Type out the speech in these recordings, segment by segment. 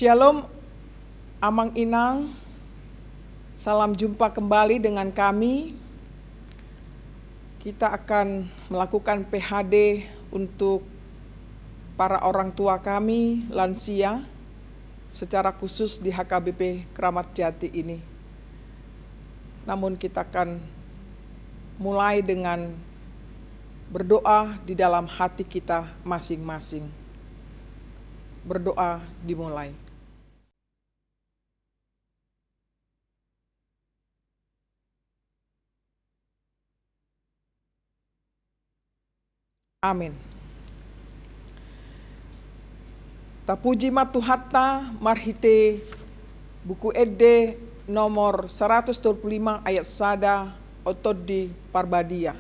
Shalom Amang Inang, salam jumpa kembali dengan kami. Kita akan melakukan PHD untuk para orang tua kami, lansia, secara khusus di HKBP Kramat Jati ini. Namun kita akan mulai dengan berdoa di dalam hati kita masing-masing. Berdoa dimulai. Amin. Tapuji matuhatta marhite buku Ede nomor 125 ayat sada otodi parbadia.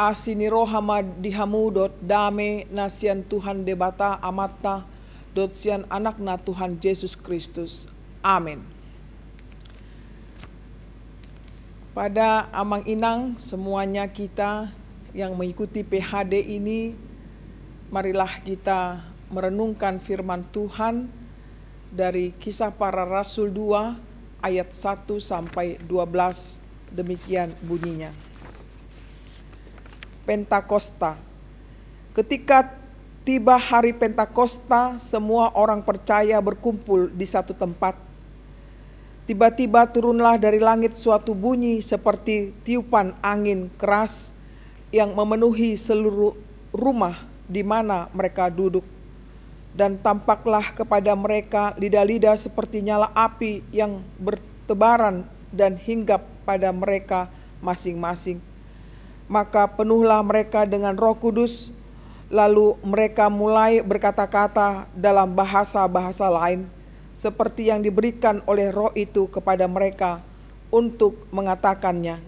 Asini rohama dihamudot dame nasian Tuhan debata amata dot sian anakna Tuhan Yesus Kristus. Amin. Pada Amang Inang semuanya kita yang mengikuti PHD ini, marilah kita merenungkan firman Tuhan dari Kisah Para Rasul 2 ayat 1 sampai 12, demikian bunyinya. Pentakosta. Ketika tiba hari Pentakosta, semua orang percaya berkumpul di satu tempat. Tiba-tiba turunlah dari langit suatu bunyi seperti tiupan angin keras yang memenuhi seluruh rumah di mana mereka duduk. Dan tampaklah kepada mereka lidah-lidah seperti nyala api yang bertebaran dan hinggap pada mereka masing-masing. Maka penuhlah mereka dengan Roh Kudus, lalu mereka mulai berkata-kata dalam bahasa-bahasa lain, seperti yang diberikan oleh Roh itu kepada mereka untuk mengatakannya.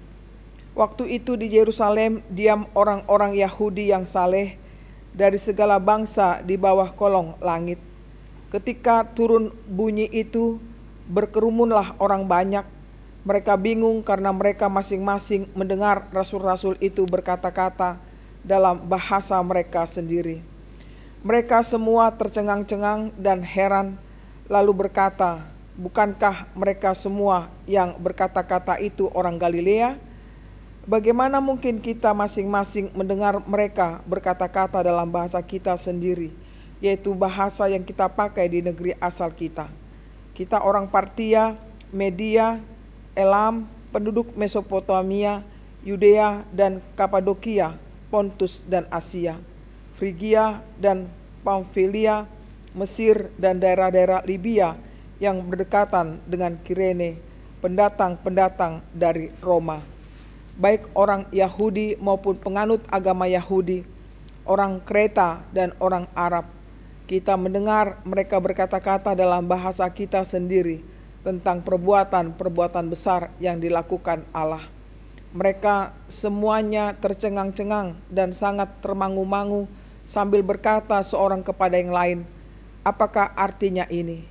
Waktu itu di Yerusalem diam orang-orang Yahudi yang saleh dari segala bangsa di bawah kolong langit. Ketika turun bunyi itu, berkerumunlah orang banyak. Mereka bingung karena mereka masing-masing mendengar rasul-rasul itu berkata-kata dalam bahasa mereka sendiri. Mereka semua tercengang-cengang dan heran, lalu berkata, "Bukankah mereka semua yang berkata-kata itu orang Galilea? Bagaimana mungkin kita masing-masing mendengar mereka berkata-kata dalam bahasa kita sendiri, yaitu bahasa yang kita pakai di negeri asal kita? Kita orang Partia, Media, Elam, penduduk Mesopotamia, Yudea dan Kapadokia, Pontus dan Asia, Frigia dan Pamfilia, Mesir dan daerah-daerah Libya yang berdekatan dengan Kirene, pendatang-pendatang dari Roma, baik orang Yahudi maupun penganut agama Yahudi, orang Kreta dan orang Arab. Kita mendengar mereka berkata-kata dalam bahasa kita sendiri tentang perbuatan-perbuatan besar yang dilakukan Allah. Mereka semuanya tercengang-cengang dan sangat termangu-mangu sambil berkata seorang kepada yang lain, "Apakah artinya ini?"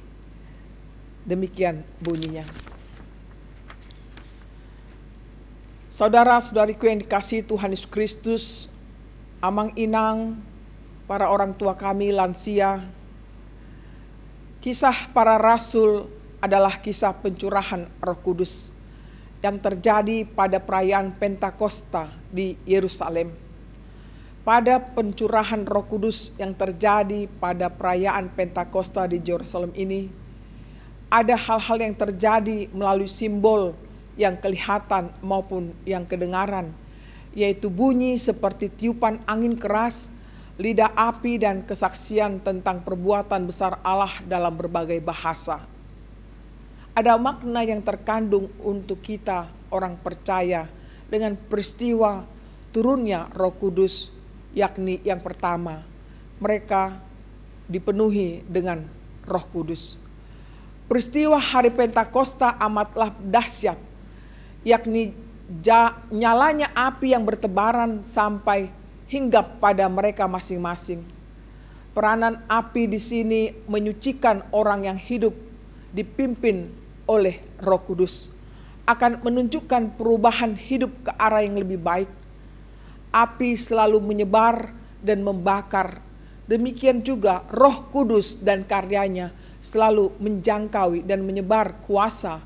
Demikian bunyinya. Saudara-saudariku yang dikasihi Tuhan Yesus Kristus, amang inang, para orang tua kami lansia, kisah para rasul adalah kisah pencurahan Roh Kudus yang terjadi pada perayaan Pentakosta di Yerusalem. Pada pencurahan Roh Kudus yang terjadi pada perayaan Pentakosta di Yerusalem ini, ada hal-hal yang terjadi melalui simbol yang kelihatan maupun yang kedengaran, yaitu bunyi seperti tiupan angin keras, lidah api, dan kesaksian tentang perbuatan besar Allah dalam berbagai bahasa. Ada makna yang terkandung untuk kita orang percaya dengan peristiwa turunnya Roh Kudus, yakni yang pertama, mereka dipenuhi dengan Roh Kudus. Peristiwa hari Pentakosta amatlah dahsyat, yakni nyalanya api yang bertebaran sampai hinggap pada mereka masing-masing. Peranan api di sini menyucikan orang yang hidup dipimpin oleh Roh Kudus, akan menunjukkan perubahan hidup ke arah yang lebih baik. Api selalu menyebar dan membakar. Demikian juga Roh Kudus dan karyanya selalu menjangkaui dan menyebar kuasa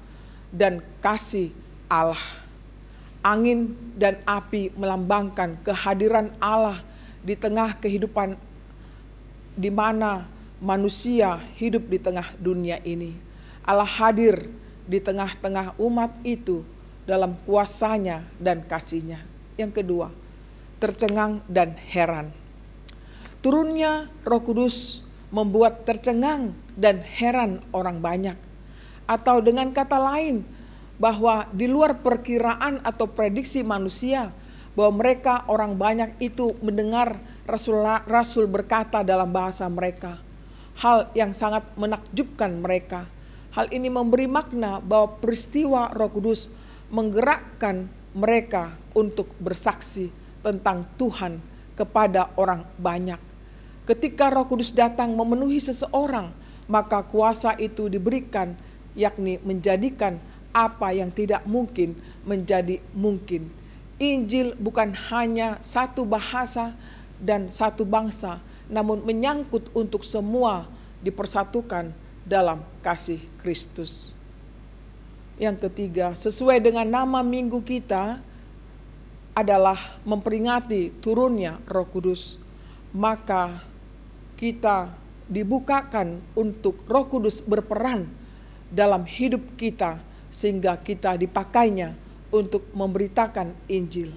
dan kasih Allah. Angin dan api melambangkan kehadiran Allah di tengah kehidupan di mana manusia hidup di tengah dunia ini. Allah hadir di tengah-tengah umat itu dalam kuasanya dan kasihnya. Yang kedua, tercengang dan heran. Turunnya Roh Kudus membuat tercengang dan heran orang banyak. Atau dengan kata lain, bahwa di luar perkiraan atau prediksi manusia, bahwa mereka orang banyak itu mendengar rasul berkata dalam bahasa mereka. Hal yang sangat menakjubkan mereka. Hal ini memberi makna bahwa peristiwa Roh Kudus menggerakkan mereka untuk bersaksi tentang Tuhan kepada orang banyak. Ketika Roh Kudus datang memenuhi seseorang, maka kuasa itu diberikan, yakni menjadikan apa yang tidak mungkin menjadi mungkin. Injil bukan hanya satu bahasa dan satu bangsa, namun menyangkut untuk semua dipersatukan dalam kasih Kristus. Yang ketiga, sesuai dengan nama minggu kita adalah memperingati turunnya Roh Kudus, maka kita dibukakan untuk Roh Kudus berperan dalam hidup kita sehingga kita dipakainya untuk memberitakan Injil.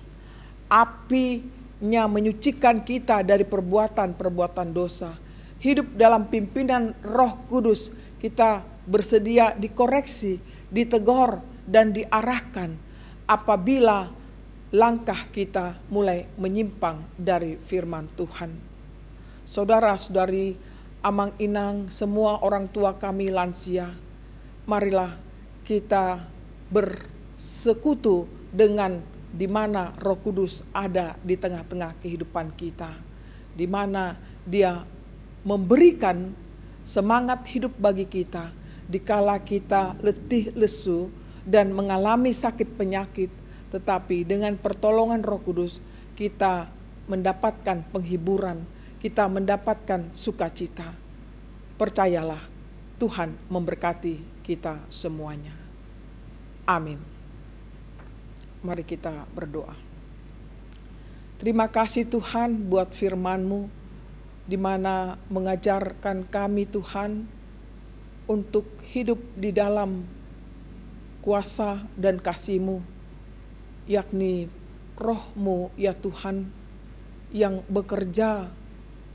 Apinya menyucikan kita dari perbuatan-perbuatan dosa. Hidup dalam pimpinan Roh Kudus, kita bersedia dikoreksi, ditegur, dan diarahkan apabila langkah kita mulai menyimpang dari firman Tuhan. Saudara-saudari, amang inang, semua orang tua kami lansia, marilah kita bersekutu dengan di mana Roh Kudus ada di tengah-tengah kehidupan kita, di mana Dia memberikan semangat hidup bagi kita dikala kita letih lesu dan mengalami sakit penyakit, tetapi dengan pertolongan Roh Kudus kita mendapatkan penghiburan, kita mendapatkan sukacita. Percayalah, Tuhan memberkati kita semuanya. Amin. Mari kita berdoa. Terima kasih Tuhan buat firman-Mu, di mana mengajarkan kami Tuhan untuk hidup di dalam kuasa dan kasih-Mu, yakni Roh-Mu ya Tuhan yang bekerja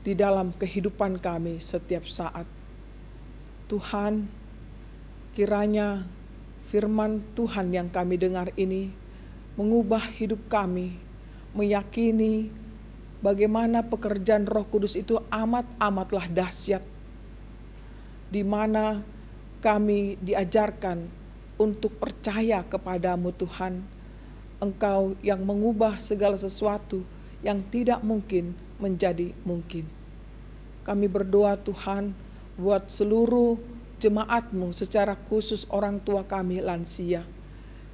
di dalam kehidupan kami setiap saat. Tuhan, kiranya firman Tuhan yang kami dengar ini mengubah hidup kami, meyakini bagaimana pekerjaan Roh Kudus itu amat-amatlah dahsyat, di mana kami diajarkan untuk percaya kepadamu Tuhan, Engkau yang mengubah segala sesuatu yang tidak mungkin menjadi mungkin. Kami berdoa Tuhan buat seluruh jemaat-Mu, secara khusus orang tua kami lansia.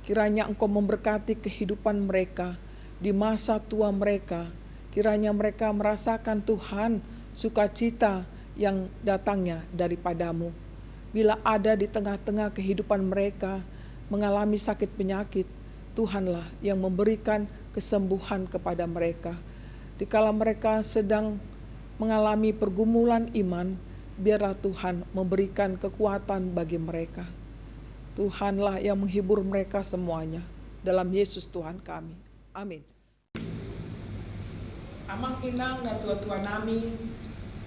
Kiranya Engkau memberkati kehidupan mereka di masa tua mereka. Kiranya mereka merasakan Tuhan sukacita yang datangnya daripada-Mu. Bila ada di tengah-tengah kehidupan mereka mengalami sakit penyakit, Tuhanlah yang memberikan kesembuhan kepada mereka. Dikala mereka sedang mengalami pergumulan iman, biarlah Tuhan memberikan kekuatan bagi mereka. Tuhanlah yang menghibur mereka semuanya. Dalam Yesus Tuhan kami. Amin. Amang inang na tua-tua nami,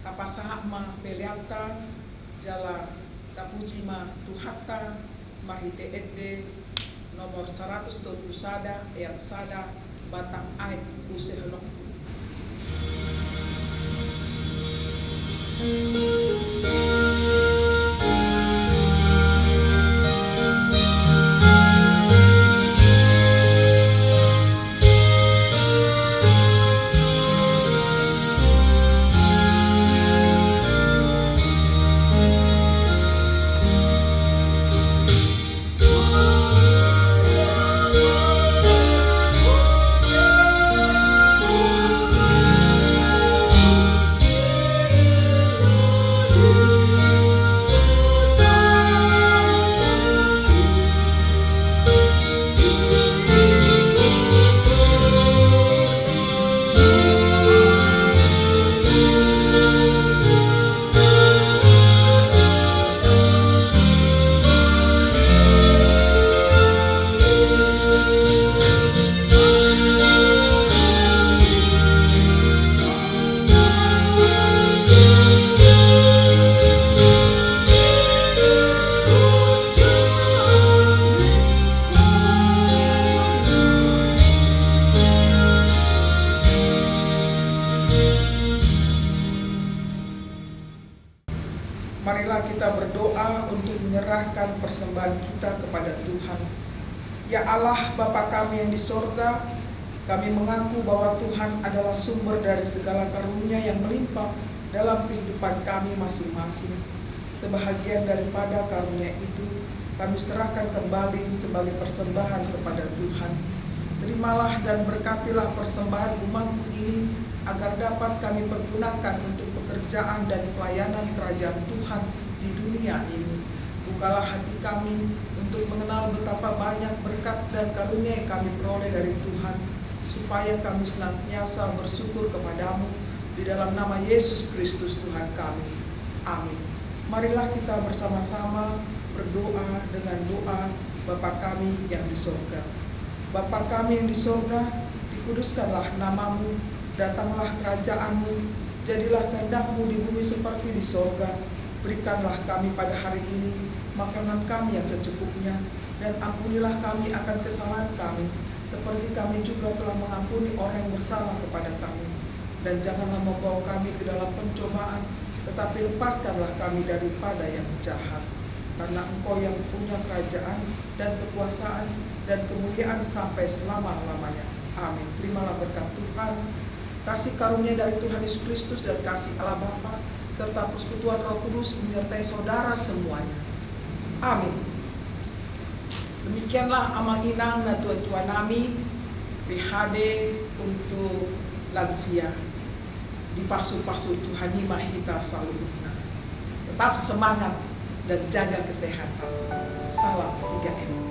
tapasaha ma peleata, jala tapuji ma tuhata, mahite edde, nomor 100 usada, ayat sada, batang air usehenok. Marilah kita berdoa untuk menyerahkan persembahan kita kepada Tuhan. Ya Allah, Bapa kami yang di sorga, kami mengaku bahwa Tuhan adalah sumber dari segala karunia yang melimpah dalam kehidupan kami masing-masing. Sebahagian daripada karunia itu kami serahkan kembali sebagai persembahan kepada Tuhan. Terimalah dan berkatilah persembahan umat-Mu ini agar dapat kami pergunakan untuk pekerjaan dan pelayanan kerajaan Tuhan di dunia ini. Bukalah hati kami untuk mengenal betapa banyak berkat dan karunia yang kami peroleh dari Tuhan, supaya kami senantiasa bersyukur kepadamu di dalam nama Yesus Kristus Tuhan kami. Amin. Marilah kita bersama-sama berdoa dengan doa Bapa kami yang di sorga. Bapa kami yang di sorga, dikuduskanlah namamu, datanglah kerajaan-Mu, jadilah kehendak-Mu di bumi seperti di sorga. Berikanlah kami pada hari ini makanan kami yang secukupnya, dan ampunilah kami akan kesalahan kami, seperti kami juga telah mengampuni orang yang bersalah kepada kami. Dan janganlah membawa kami ke dalam pencobaan, tetapi lepaskanlah kami daripada yang jahat. Karena Engkau yang punya kerajaan dan kekuasaan dan kemuliaan sampai selama-lamanya. Amin. Terimalah berkat Tuhan, kasih karunia dari Tuhan Yesus Kristus dan kasih Allah Bapa serta persekutuan Roh Kudus menyertai saudara semuanya. Amin. Demikianlah amang inang na tua-tua nami PHD untuk lansia. Dipasu-pasu Tuhan hima hita saluhna. Tetap semangat dan jaga kesehatan. Salam 3M.